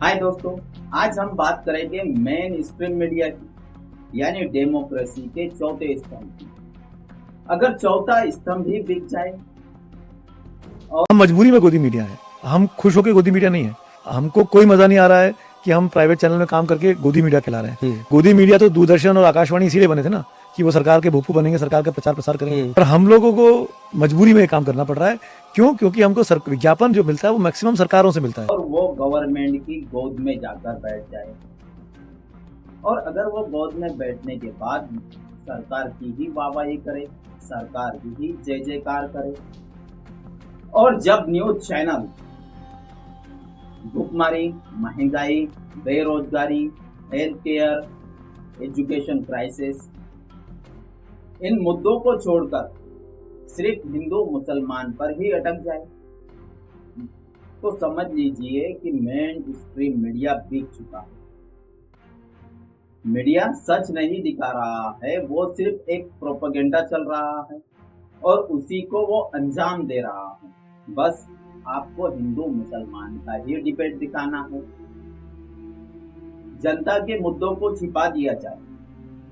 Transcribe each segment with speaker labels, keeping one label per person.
Speaker 1: हाय दोस्तों, आज हम बात करेंगे मेन स्ट्रीम मीडिया की यानी डेमोक्रेसी के चौथे स्तंभ की। अगर चौथा स्तंभ ही बिक जाए और
Speaker 2: हम मजबूरी में गोदी मीडिया है, हम खुश होकर गोदी मीडिया नहीं है। हमको कोई मजा नहीं आ रहा है कि हम प्राइवेट चैनल में काम करके गोदी मीडिया खिला रहे हैं। गोदी मीडिया तो दूरदर्शन और आकाशवाणी इसीलिए बने थे ना कि वो सरकार के भूपू बनेंगे, सरकार का प्रचार प्रसार करेंगे। पर हम लोगों को मजबूरी में काम करना पड़ रहा है। क्यों? क्योंकि हमको विज्ञापन जो मिलता है वो मैक्सिमम सरकारों से मिलता है।
Speaker 1: वो गवर्नमेंट की गोद में जाकर बैठ जाए और अगर वो गोद में बैठने के बाद सरकार की ही वाहवाही करे, सरकार की ही जय जयकार करे, और जब न्यूज चैनल भुखमरी, महंगाई, बेरोजगारी, हेल्थ केयर, एजुकेशन क्राइसिस, इन मुद्दों को छोड़कर सिर्फ हिंदू मुसलमान पर ही अटक जाए तो समझ लीजिए कि मेन स्ट्रीम मीडिया बिक चुका है। मीडिया सच नहीं दिखा रहा है, वो सिर्फ एक प्रोपेगेंडा चल रहा है और उसी को वो अंजाम दे रहा है। बस आपको हिंदू मुसलमान का ही डिबेट दिखाना है, जनता के मुद्दों को छिपा दिया जाए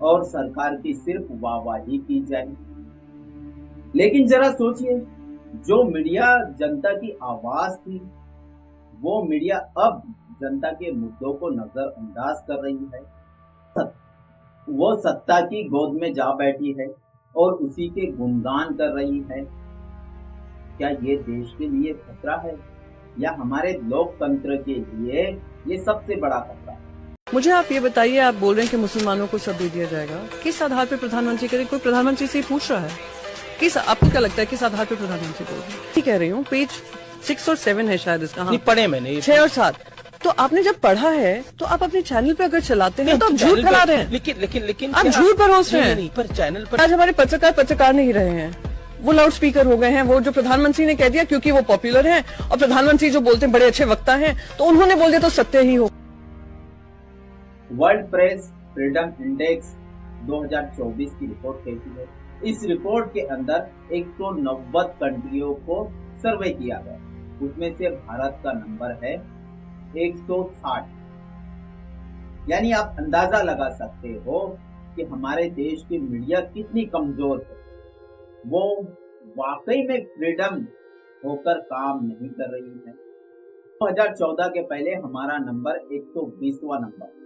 Speaker 1: और सरकार की सिर्फ वाहवाही की जाए। लेकिन जरा सोचिए, जो मीडिया जनता की आवाज थी, वो मीडिया अब जनता के मुद्दों को नजरअंदाज कर रही है। वो सत्ता की गोद में जा बैठी है और उसी के गुणगान कर रही है। क्या ये देश के लिए खतरा है या हमारे लोकतंत्र के लिए ये सबसे बड़ा खतरा है?
Speaker 3: मुझे आप ये बताइए, आप बोल रहे हैं कि मुसलमानों को सब दे दिया जाएगा, किस आधार पर प्रधानमंत्री करे? कोई प्रधानमंत्री से ही पूछ रहा है? किस, आपको क्या लगता है किस आधार पर प्रधानमंत्री बोल रहे हैं? ठीक कह रही हूँ, पेज 6 और 7 है शायद इसका। हाँ,
Speaker 4: पढ़े मैंने
Speaker 3: 6 और 7। तो आपने जब पढ़ा है तो आप अपने चैनल पे अगर चलाते हैं तो आप झूठ फैला रहे हैं।
Speaker 4: लेकिन
Speaker 3: आप झूठ परोस रहे हैं।
Speaker 4: नहीं, पर चैनल पर
Speaker 3: आज हमारे पत्रकार नहीं रहे हैं, वो लाउड स्पीकर हो गए हैं। वो जो प्रधानमंत्री ने कह दिया क्योंकि वो पॉपुलर हैं और प्रधानमंत्री जो बोलते हैं बड़े अच्छे वक्ता हैं, तो उन्होंने बोल दिया तो सत्य ही हो।
Speaker 1: वर्ल्ड प्रेस फ्रीडम इंडेक्स 2024 की रिपोर्ट कहती है, इस रिपोर्ट के अंदर 190 कंट्रियों को सर्वे किया गया, उसमें से भारत का नंबर है 160। यानी आप अंदाजा लगा सकते हो कि हमारे देश की मीडिया कितनी कमजोर है। वो वाकई में फ्रीडम होकर काम नहीं कर रही है। 2014 के पहले हमारा नंबर 120वां नंबर था।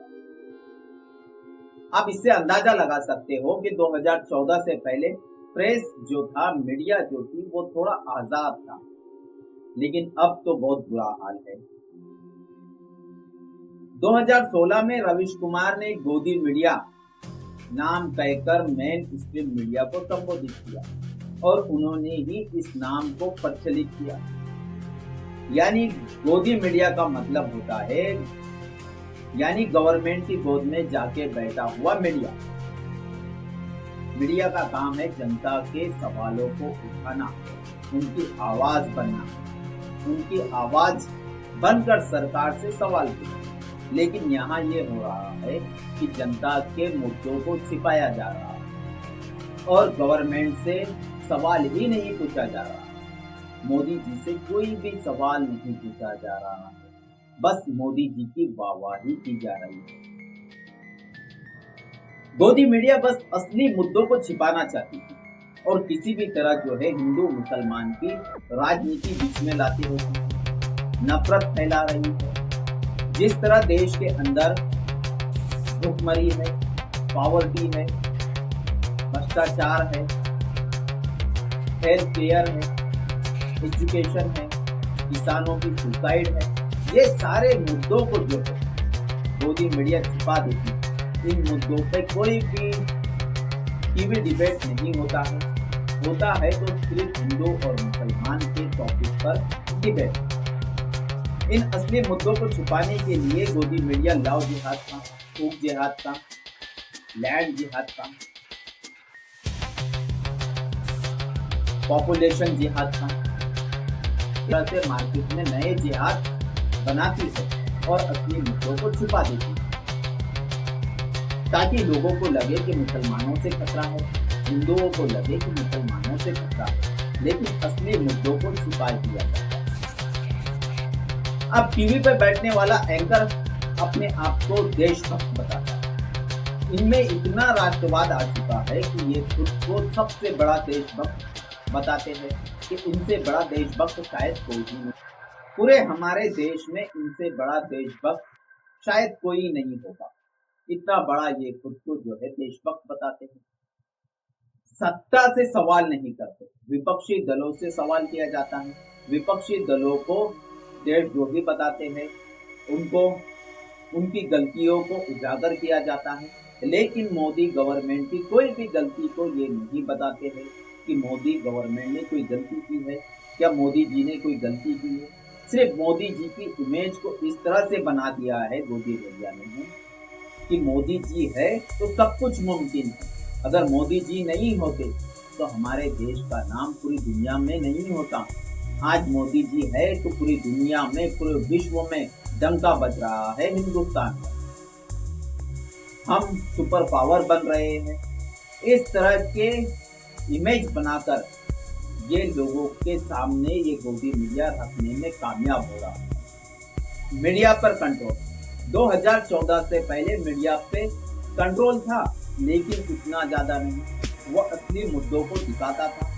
Speaker 1: आप इससे अंदाजा लगा सकते हो कि 2014 से पहले प्रेस जो था, मीडिया जो थी, वो थोड़ा आजाद था, लेकिन अब तो बहुत बुरा हाल है। 2016 में रवीश कुमार ने गोदी मीडिया नाम कहकर मेन स्ट्रीम मीडिया को संबोधित किया और उन्होंने ही इस नाम को प्रचलित किया। यानी गोदी मीडिया का मतलब होता है यानी गवर्नमेंट की गोद में जाके बैठा हुआ मीडिया। मीडिया का काम है जनता के सवालों को उठाना, उनकी आवाज बनना, उनकी आवाज बनकर सरकार से सवाल पूछना। लेकिन यहाँ ये हो रहा है कि जनता के मुद्दों को छिपाया जा रहा है और गवर्नमेंट से सवाल ही नहीं पूछा जा रहा। मोदी जी से कोई भी सवाल नहीं पूछा जा रहा है, बस मोदी जी की वाहवाही की जा रही है। गोदी मीडिया बस असली मुद्दों को छिपाना चाहती थी और किसी भी तरह जो है हिंदू मुसलमान की राजनीति बीच में लाती होगी, नफरत फैला रही है। जिस तरह देश के अंदर भुखमरी है, पॉवर्टी है, भ्रष्टाचार है, हेल्थ केयर है, एजुकेशन है, किसानों की सुसाइड है, ये सारे मुद्दों को जो है गोदी मीडिया छिपा देती है। इन मुद्दों पे कोई भी टीवी डिबेट नहीं होता है तो सिर्फ हिंदू और मुसलमान के टॉपिक पर डिबेट। इन असली मुद्दों को छुपाने के लिए गोदी मीडिया लव जिहाद का, ऊख जिहाद का, लैंड जिहाद का, पॉपुलेशन जिहाद का, तरह से मार्केट में नए जिहाद बनाती है और असली मुद्दों को छुपा देती है ताकि लोगों को लगे कि मुसलमानों से खतरा है, हिंदुओं को लगे कि मुसलमानों से खतरा है, लेकिन असली मुद्दों को छुपा दिया जाता है। अब टीवी पे बैठने वाला एंकर अपने आप को देशभक्त बताता है। इनमें इतना राष्ट्रवाद आ चुका है कि ये खुद को सबसे बड़ा देशभक्त बताते हैं कि इनसे बड़ा देशभक्त शायद कोई ही नहीं। पूरे हमारे देश में इनसे बड़ा देशभक्त शायद कोई नहीं होगा। इतना बड़ा ये खुद को जो है देशभक्त बताते हैं। सत्ता से सवाल नहीं करते, विपक्षी दलों से सवाल किया जाता है। विपक्षी दलों को देशद्रोही बताते हैं, उनको उनकी गलतियों को उजागर किया जाता है। लेकिन मोदी गवर्नमेंट की कोई भी गलती को ये नहीं बताते हैं कि मोदी गवर्नमेंट ने कोई गलती की है, क्या मोदी जी ने कोई गलती की है। सिर्फ मोदी जी की इमेज को इस तरह से बना दिया है गोदी मीडिया ने कि मोदी जी है तो सब कुछ मुमकिन है। अगर मोदी जी नहीं होते तो हमारे देश का नाम पूरी दुनिया में नहीं होता। आज मोदी जी है तो पूरी दुनिया में, पूरे विश्व में डंका बज रहा है हिंदुस्तान का। हम सुपर पावर बन रहे हैं। इस तरह के इमेज बनाकर ये लोगों के सामने ये गोदी मीडिया रखने में कामयाब हो रहा है। मीडिया पर कंट्रोल 2014 से पहले मीडिया पे कंट्रोल था, लेकिन उतना ज्यादा नहीं। वो असली मुद्दों को दिखाता था।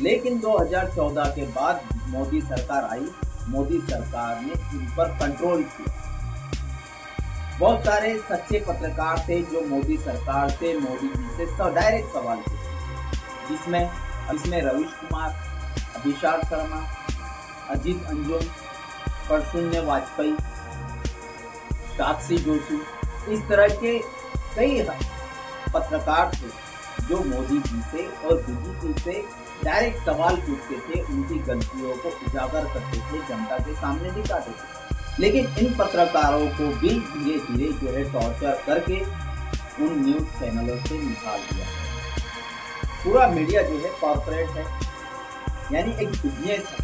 Speaker 1: लेकिन 2014 के बाद मोदी सरकार आई, मोदी सरकार ने इन पर कंट्रोल किया। बहुत सारे सच्चे पत्रकार थे जो मोदी सरकार से, मोदी जी से डायरेक्ट सवाल किए, जिसमें रवीश कुमार, अभिषेक शर्मा, अजीत अंजुम, प्रसून वाजपेयी, साक्षी जोशी, इस तरह के कई पत्रकार थे जो मोदी जी से और बीजेपी से डायरेक्ट सवाल पूछते थे, उनकी गलतियों को उजागर करते थे, जनता के सामने दिखाते थे। लेकिन इन पत्रकारों को भी धीरे धीरे जो है टॉर्चर करके उन न्यूज चैनलों से निकाल दिया। पूरा मीडिया जो है कॉर्पोरेट है, यानी एक बिजनेस है।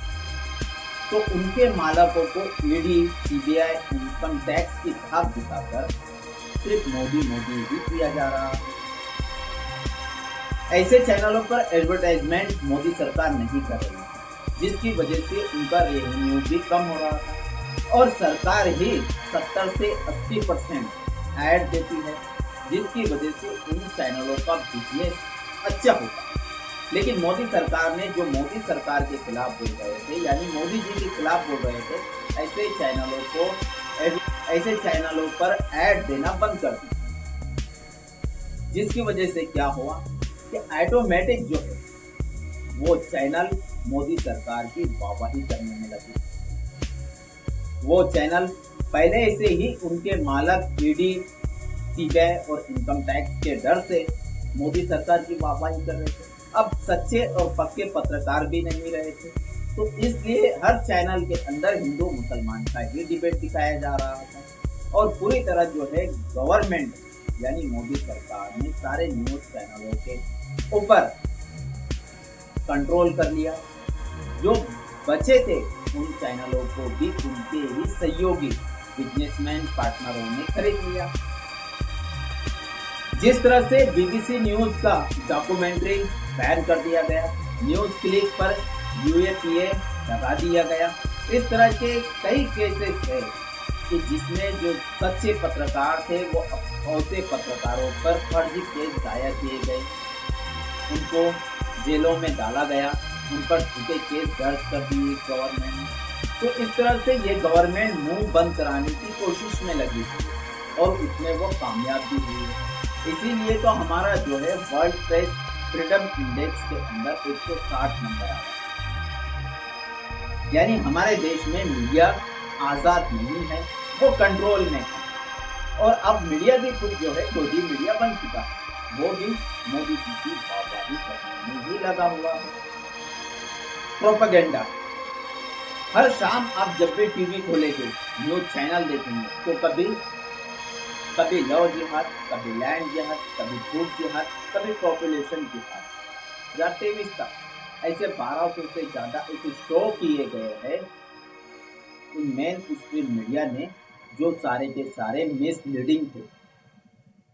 Speaker 1: तो उनके मालकों को ईडी, सीबीआई, इनकम टैक्स की धाक दिखाकर सिर्फ मोदी ही किया जा रहा है। ऐसे चैनलों पर एडवर्टाइजमेंट मोदी सरकार नहीं कर रही है, जिसकी वजह से उनका रेवेन्यू भी कम हो रहा था। और सरकार ही 70 से 80% ऐड देती है, जिसकी वजह से उन चैनलों का बिजनेस अच्छा होता है। लेकिन मोदी सरकार ने जो मोदी सरकार के खिलाफ बोल रहे थे, यानी मोदी जी के खिलाफ बोल रहे थे, ऐसे चैनलों पर ऐड देना बंद कर दिया। जिसकी वजह से क्या हुआ कि ऑटोमेटिक जो है वो चैनल मोदी सरकार की वाहवाही करने में लगे। वो चैनल पहले से ही उनके मालक ईडी, सीबीआई और इनकम टैक्स के डर से मोदी सरकार की वाहवाही कर रहे थे। अब सच्चे और पक्के पत्रकार भी नहीं रहे थे, तो इसलिए हर चैनल के अंदर हिंदू मुसलमान का ही डिबेट दिखाया जा रहा था। और पूरी तरह जो है गवर्नमेंट यानी मोदी सरकार ने सारे न्यूज चैनलों के ऊपर कंट्रोल कर लिया। जो बचे थे उन चैनलों को भी उनके ही सहयोगी बिजनेसमैन पार्टनरों ने खरीद लिया। जिस तरह से बीबीसी न्यूज का डॉक्यूमेंट्री बैन कर दिया गया, न्यूज क्लिक पर UAPA लगा दिया गया। इस तरह के कई केसेस थे कि जिसमें जो सच्चे पत्रकार थे वो ऐसे पत्रकारों पर फर्जी केस दायर किए गए, उनको जेलों में डाला गया, उन पर झूठे केस दर्ज कर दिए गवर्नमेंट ने। तो इस तरह से ये गवर्नमेंट मुंह बंद कराने की कोशिश में लगी थी और उसमें वो कामयाब भी हुई। इसीलिए तो हमारा जो है वर्ल्ड प्रेस फ्रीडम इंडेक्स के अंदर 160 नंबर आया। यानी हमारे देश में मीडिया आजाद नहीं है, वो कंट्रोल में है। और अब मीडिया भी खुद जो है गोदी मीडिया बन चुका है, वो भी मोदी जी की वाहवाही करने में ही लगा हुआ है। प्रोपेगेंडा, हर शाम आप जब भी टीवी खोलेंगे, न्यूज चैनल देखेंगे, तो कभी लव जिहाद, कभी लैंड जिहाद, कभी फूड जिहाद, कभी पॉपुलेशन जिहाद या 23 तक ऐसे 1200 से ज्यादा एक शो किए गए हैं इन मेन स्ट्रीम मीडिया ने, जो सारे के सारे मिसलीडिंग थे।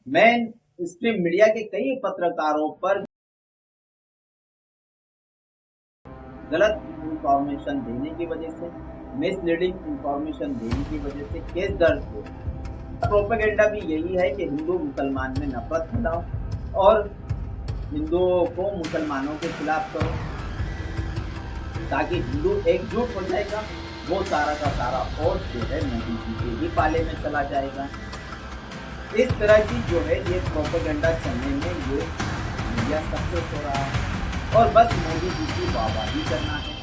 Speaker 1: मेन स्ट्रीम मीडिया के कई पत्रकारों पर गलत इंफॉर्मेशन देने की वजह से मिसलीडिंग इंफॉर्मेशन देने की वजह से केस दर्ज हुए। प्रोपेगेंडा भी यही है कि हिंदू मुसलमान में नफरत फैलाओ और हिंदुओं को मुसलमानों के खिलाफ करो, ताकि हिंदू एकजुट हो जाएगा। वो सारा का सारा फोर्स जो है मोदी जी के ही पाले में चला जाएगा। इस तरह की जो है ये प्रोपेगेंडा चलने में ये मीडिया सक्सेस हो रहा है और बस मोदी जी की वाहवाही करना है,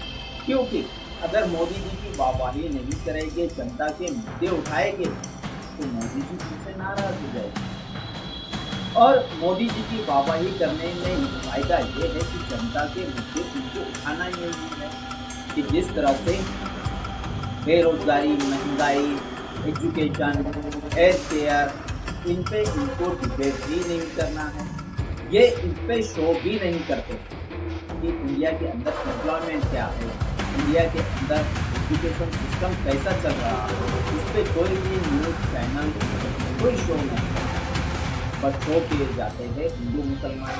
Speaker 1: क्योंकि अगर मोदी जी की वाहवाही नहीं करेंगे, जनता के मुद्दे उठाएंगे तो मोदी जी फिर से नाराज हो जाएंगे। और मोदी जी की वाहवाही करने में फायदा ये है कि जनता के मुद्दे उनको उठाना ही नहीं है कि जिस तरह से बेरोजगारी, महंगाई, एजुकेशन, हेल्थ केयर, इन पे इनको डिबेट भी नहीं करना है। ये इन पे शो भी नहीं करते कि इंडिया के अंदर एम्प्लॉयमेंट क्या है, इंडिया के अंदर एजुकेशन सिस्टम कैसा चल रहा है। इस पे कोई भी न्यूज चैनल कोई शो नहीं, बस शो किए जाते हैं हिंदू मुसलमान,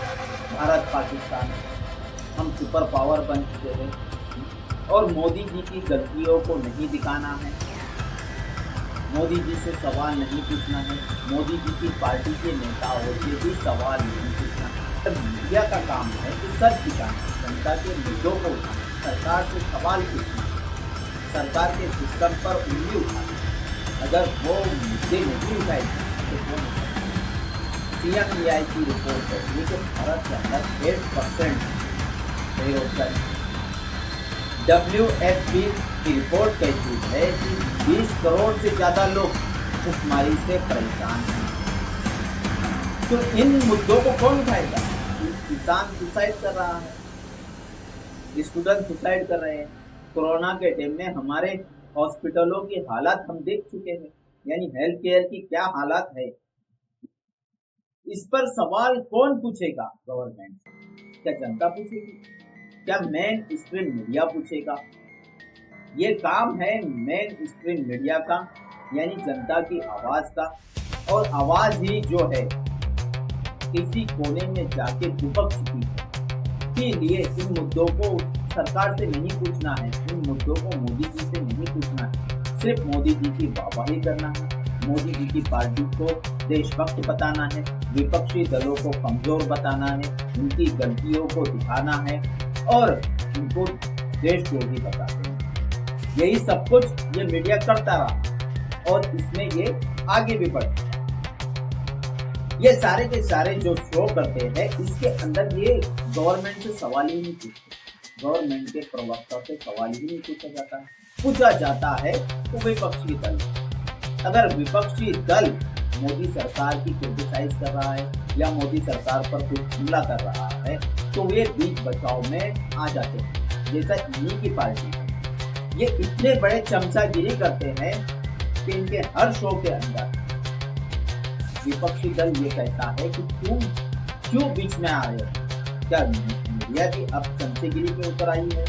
Speaker 1: भारत पाकिस्तान, हम सुपर पावर बन चुके हैं और मोदी जी की गलतियों को नहीं दिखाना है, मोदी जी से सवाल नहीं पूछना है, मोदी जी की पार्टी के नेताओं से भी सवाल नहीं पूछना है। मीडिया का काम है कि सच दिखाना, जनता के मुद्दों को उठाना, सरकार से सवाल पूछना, सरकार के सिस्टम पर उंगली उठाना। अगर वो मुद्दे नहीं उठाएंगे तो कौन CMEI की रिपोर्ट है कि भारत के अंदर 8% बेरोजगारी। WFP की रिपोर्ट कहती है कि 20 करोड़ से ज्यादा लोग भुखमरी से परेशान हैं। तो इन मुद्दों को कौन उठाएगा? किसान सुसाइड कर रहा है, स्टूडेंट सुसाइड कर रहे हैं। कोरोना के टाइम में हमारे हॉस्पिटलों की हालत हम देख चुके हैं, यानी हेल्थ केयर की क्या हालत है। इस पर सवाल कौन पूछेगा? गवर्नमेंट? क्या जनता पूछेगी? क्या मेन स्ट्रीम मीडिया पूछेगा? ये काम है मेन स्ट्रीम मीडिया का, यानी जनता की आवाज का। और आवाज ही जो है किसी कोने में जाके दुबक चुकी है। के लिए इन मुद्दों को सरकार से नहीं पूछना है, इन मुद्दों को मोदी जी से नहीं पूछना है, सिर्फ मोदी जी की वाहवाही करना है, मोदी जी की पार्टी को देशभक्त बताना है, विपक्षी दलों को कमजोर बताना है, उनकी गलतियों को दिखाना है और उनको देशद्रोही बताना है। यही सब कुछ ये मीडिया करता रहा और इसमें ये आगे भी बढ़ता। ये सारे के सारे जो शो करते हैं, इसके अंदर ये गवर्नमेंट से सवाल ही नहीं पूछते, गवर्नमेंट के प्रवक्ता से सवाल ही नहीं पूछा जाता है तो विपक्षी दल। अगर विपक्षी दल मोदी सरकार की क्रिटिसाइज कर रहा है या मोदी सरकार पर कुछ हमला कर रहा है तो वे बीच बचाव में आ जाते हैं, जैसा इन्हीं की पार्टी है। ये इतने बड़े चमचागिरी करते हैं कि इनके हर शो के अंदर विपक्षी दल ये कहता है कि तुम क्यों बीच में आ रहे हो? क्या मीडिया की अब चमचागिरी पे उतर आई है?